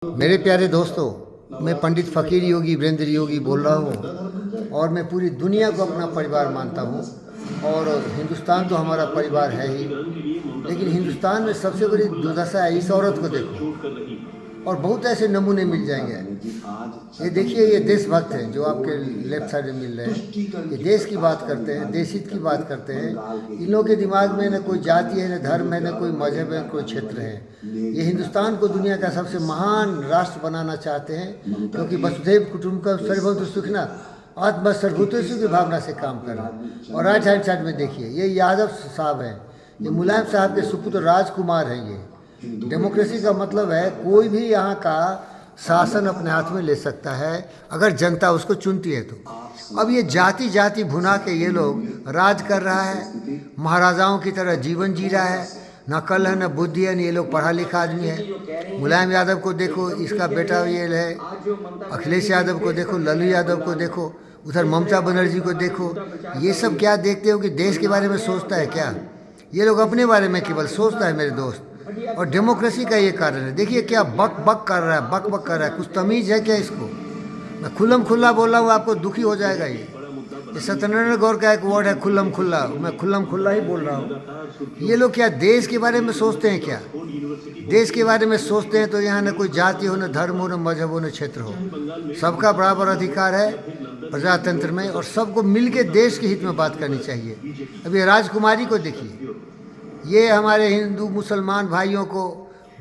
मेरे प्यारे दोस्तों, मैं पंडित फ़कीर योगी वीरेंद्र योगी बोल रहा हूँ और मैं पूरी दुनिया को अपना परिवार मानता हूँ। और हिंदुस्तान तो हमारा परिवार है ही, लेकिन हिंदुस्तान में सबसे बड़ी दुर्दशा है, इस औरत को देखो। और बहुत ऐसे नमूने मिल जाएंगे। ये देखिए, ये देशभक्त हैं जो आपके लेफ्ट साइड में मिल रहे हैं। ये देश की बात करते हैं, देश हित की बात करते हैं। इन लोगों के दिमाग में न कोई जाति है, न धर्म है, न कोई मजहब है, कोई क्षेत्र है। ये हिंदुस्तान को दुनिया का सबसे महान राष्ट्र बनाना चाहते हैं, क्योंकि वसुधैव कुटुंबकम सर्वभूत सुखिनः आत्मा सर्वभूतेषु की भावना से काम कर रहा है। और राइट हैंड साइड में देखिए, ये यादव साहब हैं, ये मुलायम साहब के सुपुत्र राजकुमार हैं। ये डेमोक्रेसी का मतलब है कोई भी यहाँ का शासन अपने हाथ में ले सकता है अगर जनता उसको चुनती है तो। अब ये जाति जाति भुना के ये लोग राज कर रहा है, महाराजाओं की तरह जीवन जी रहा है। न कल है, न बुद्धि है, न ये लोग पढ़ा लिखा आदमी है। मुलायम यादव को देखो, इसका बेटा ये है अखिलेश यादव को देखो, लल्लू यादव को देखो, उधर ममता बनर्जी को देखो। ये सब क्या देखते हो कि देश के बारे में सोचता है क्या? ये लोग अपने बारे में केवल सोचता है मेरे दोस्त। और डेमोक्रेसी का ये कारण है। देखिए क्या बक बक कर रहा है, बक बक कर रहा है। कुछ तमीज़ है क्या इसको? मैं खुल्लम खुल्ला बोल रहा हूँ, आपको दुखी हो जाएगा। ये सत्यनारायण गौर का एक वर्ड है खुल्लम खुल्ला, मैं खुल्लम खुल्ला ही बोल रहा हूँ। ये लोग क्या देश के बारे में सोचते हैं क्या? देश के बारे में सोचते हैं तो यहाँ न कोई जाति हो, न धर्म हो, न मजहब हो, न क्षेत्र हो। सबका बराबर अधिकार है प्रजातंत्र में, और सबको मिल के देश के हित में बात करनी चाहिए। अब ये राजकुमारी को देखिए, ये हमारे हिंदू मुसलमान भाइयों को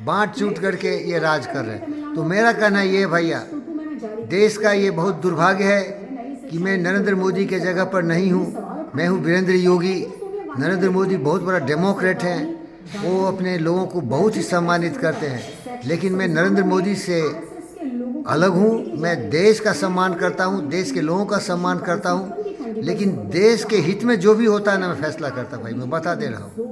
बांट चूट करके ये राज कर रहे हैं। तो मेरा कहना ये भैया, देश का ये बहुत दुर्भाग्य है कि मैं नरेंद्र मोदी के जगह पर नहीं हूँ। मैं हूँ वीरेंद्र योगी। नरेंद्र मोदी बहुत बड़ा डेमोक्रेट हैं, वो अपने लोगों को बहुत ही सम्मानित करते हैं, लेकिन मैं नरेंद्र मोदी से अलग हूँ। मैं देश का सम्मान करता हूँ, देश के लोगों का सम्मान करता हूँ, लेकिन देश के हित में जो भी होता है ना, मैं फैसला करता भाई, मैं बता दे रहा हूँ।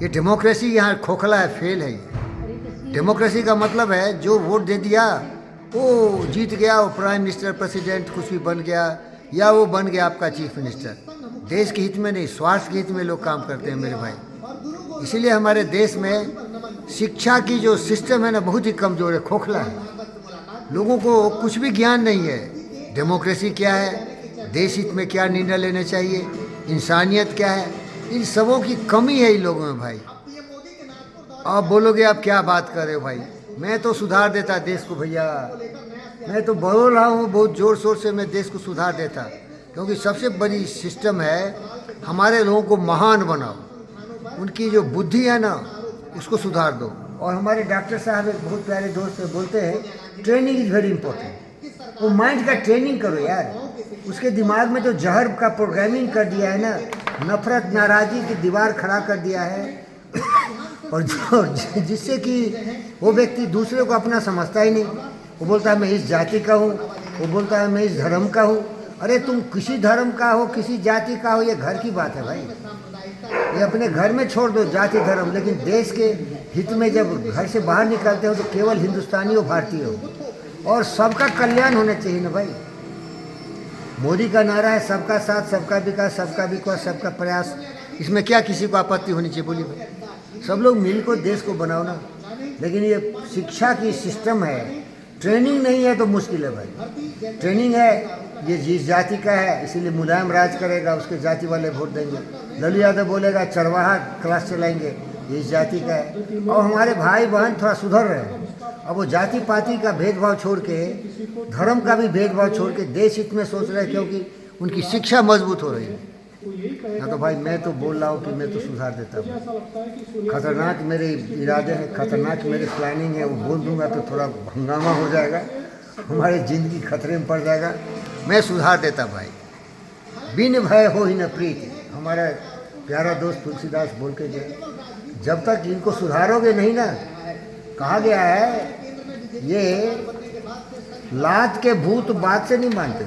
ये डेमोक्रेसी यहाँ खोखला है, फेल है। ये डेमोक्रेसी का मतलब है जो वोट दे दिया वो जीत गया, वो प्राइम मिनिस्टर प्रेसिडेंट कुछ भी बन गया, या वो बन गया आपका चीफ मिनिस्टर। देश के हित में नहीं, स्वार्थ के हित में लोग काम करते हैं मेरे भाई। इसीलिए हमारे देश में शिक्षा की जो सिस्टम है ना, बहुत ही कमज़ोर है, खोखला है। लोगों को कुछ भी ज्ञान नहीं है। डेमोक्रेसी क्या है, देश हित में क्या निर्णय लेने चाहिए, इंसानियत क्या है, इन सबों की कमी है इन लोगों में भाई। आप बोलोगे आप क्या बात कर रहे हो भाई, मैं तो सुधार देता देश को भैया। मैं तो बोल रहा हूँ बहुत ज़ोर शोर से, मैं देश को सुधार देता, क्योंकि सबसे बड़ी सिस्टम है हमारे लोगों को महान बनाओ। उनकी जो बुद्धि है ना, उसको सुधार दो। और हमारे डॉक्टर साहब एक बहुत प्यारे दोस्त से बोलते हैं ट्रेनिंग इज़ वेरी इंपॉर्टेंट। वो माइंड का ट्रेनिंग करो यार। उसके दिमाग में जो जहर का प्रोग्रामिंग कर दिया है ना, नफरत नाराज़गी की दीवार खड़ा कर दिया है, और जिससे कि वो व्यक्ति दूसरे को अपना समझता ही नहीं। वो बोलता है मैं इस जाति का हूँ, वो बोलता है मैं इस धर्म का हूँ। अरे तुम किसी धर्म का हो, किसी जाति का हो, ये घर की बात है भाई। ये अपने घर में छोड़ दो जाति धर्म, लेकिन देश के हित में जब घर से बाहर निकलते हो तो केवल हिंदुस्तानी हो, भारतीय हो, और सबका कल्याण होना चाहिए ना भाई। मोदी का नारा है सबका साथ, सबका विकास, सबका प्रयास। इसमें क्या किसी को आपत्ति होनी चाहिए? बोलिए भाई, सब लोग मिल को देश को बनाओ ना। लेकिन ये शिक्षा की सिस्टम है, ट्रेनिंग नहीं है तो मुश्किल है भाई। ट्रेनिंग है, ये जिस जाति का है इसीलिए मुलायम राज करेगा, उसके जाति वाले वोट देंगे। लल्लू यादव बोलेगा चरवाहा क्लास चलाएंगे, ये इस जाति का है। और हमारे भाई बहन थोड़ा सुधर रहे हैं। अब वो जाति पाति का भेदभाव छोड़ के, धर्म का भी भेदभाव छोड़ के देश हित में सोच रहे हैं, क्योंकि उनकी शिक्षा मजबूत हो रही है ना। तो भाई मैं तो बोल रहा हूँ कि मैं तो सुधार देता हूँ। खतरनाक मेरे इरादे हैं, खतरनाक मेरे प्लानिंग है। वो बोल दूंगा तो थोड़ा हंगामा हो जाएगा, हमारी ज़िंदगी खतरे में पड़ जाएगा। मैं सुधार देता भाई। बिन भय हो ही न प्रीति, हमारा प्यारा दोस्त तुलसीदास बोल के गए। जब तक इनको सुधारोगे नहीं ना, कहा गया है ये लात के भूत बात से नहीं मानते।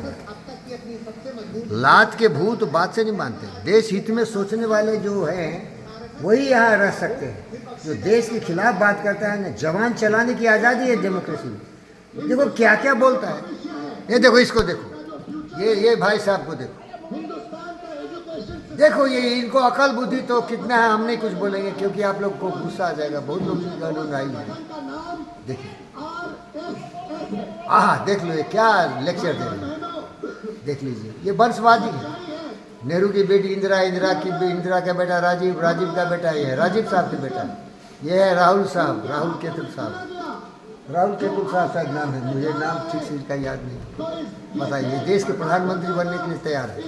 लात के भूत बात से नहीं मानते। देश हित में सोचने वाले जो हैं वही यहाँ रह सकते हैं। जो देश के खिलाफ बात करता है ना, जवान चलाने की आज़ादी है डेमोक्रेसी में। देखो क्या क्या बोलता है, ये देखो, इसको देखो, ये भाई साहब को देखो, देखो ये इनको अकल बुद्धि तो कितना है, हम नहीं कुछ बोलेंगे क्योंकि आप लोग को गुस्सा आ जाएगा। बहुत लोग की गाली आई है, देखिए। देख लो ये क्या लेक्चर दे रहे हैं, देख लीजिए ये वंशवादी है। नेहरू की बेटी इंदिरा का बेटा राजीव, राजीव का बेटा ये है राजीव साहब का बेटा, ये है राहुल साहब, राहुल केतुल साहब शायद नाम है, मुझे नाम ठीक से इसका याद नहीं। बताइए देश के प्रधानमंत्री बनने के लिए तैयार है,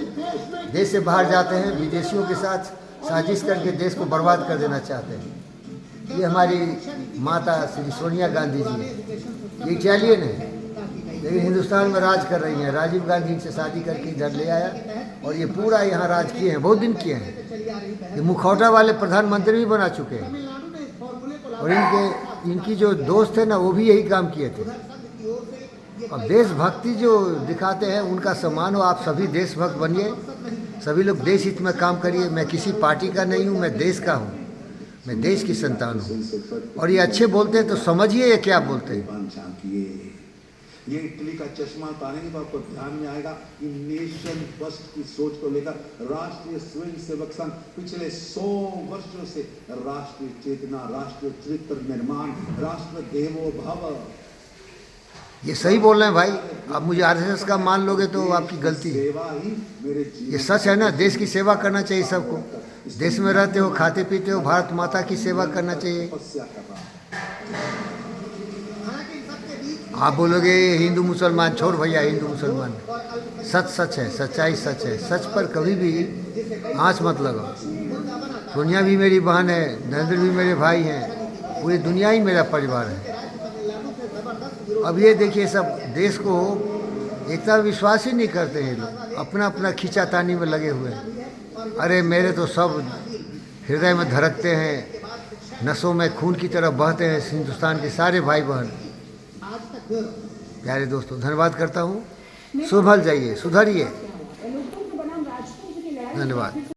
देश से बाहर जाते हैं, विदेशियों के साथ साजिश करके देश को बर्बाद कर देना चाहते हैं। ये हमारी माता श्री सोनिया गांधी जी है, ये इटालियन है लेकिन हिंदुस्तान में राज कर रही हैं। राजीव गांधी से शादी करके इधर ले आया और ये पूरा यहाँ राज किए हैं, बहुत दिन किए हैं। ये मुखौटा वाले प्रधानमंत्री भी बना चुके हैं और इनकी जो दोस्त है ना वो भी यही काम किए थे। और देशभक्ति जो दिखाते हैं उनका सम्मान हो, आप सभी देशभक्त बनिए, सभी लोग देश हित में काम करिए। मैं किसी पार्टी का नहीं हूँ, मैं देश का हूँ, मैं देश की संतान हूँ। और ये अच्छे बोलते हैं तो समझिए ये क्या बोलते हैं। ये इटली का चश्मा उतारेंगे तो आपको ध्यान में आएगा कि नेशन फर्स्ट की सोच को लेकर राष्ट्रीय स्वयंसेवक संघ पिछले 100 वर्षों से राष्ट्रीय चेतना, राष्ट्रीय चरित्र निर्माण, राष्ट्र देवो भव। ये सही बोल रहे हैं भाई, आप मुझे आरएसएस का मान लोगे तो आपकी गलती है। ये सच है ना, देश की सेवा करना चाहिए सबको। देश में रहते हो, खाते पीते हो, भारत माता की सेवा करना चाहिए। आप बोलोगे हिंदू मुसलमान, छोड़ भैया हिंदू मुसलमान, सच है, सच्चाई सच है। सच पर कभी भी आँच मत लगाओ। सोनिया भी मेरी बहन है, नरेंद्र भी मेरे भाई हैं, पूरी दुनिया ही मेरा परिवार है। अब ये देखिए सब देश को एकता विश्वास ही नहीं करते हैं लोग, अपना अपना खींचातानी में लगे हुए हैं। अरे मेरे तो सब हृदय में धड़कते हैं, नसों में खून की तरह बहते हैं हिंदुस्तान के सारे भाई बहन। प्यारे दोस्तों धन्यवाद करता हूँ, सुधर जाइए, सुधरिए, धन्यवाद।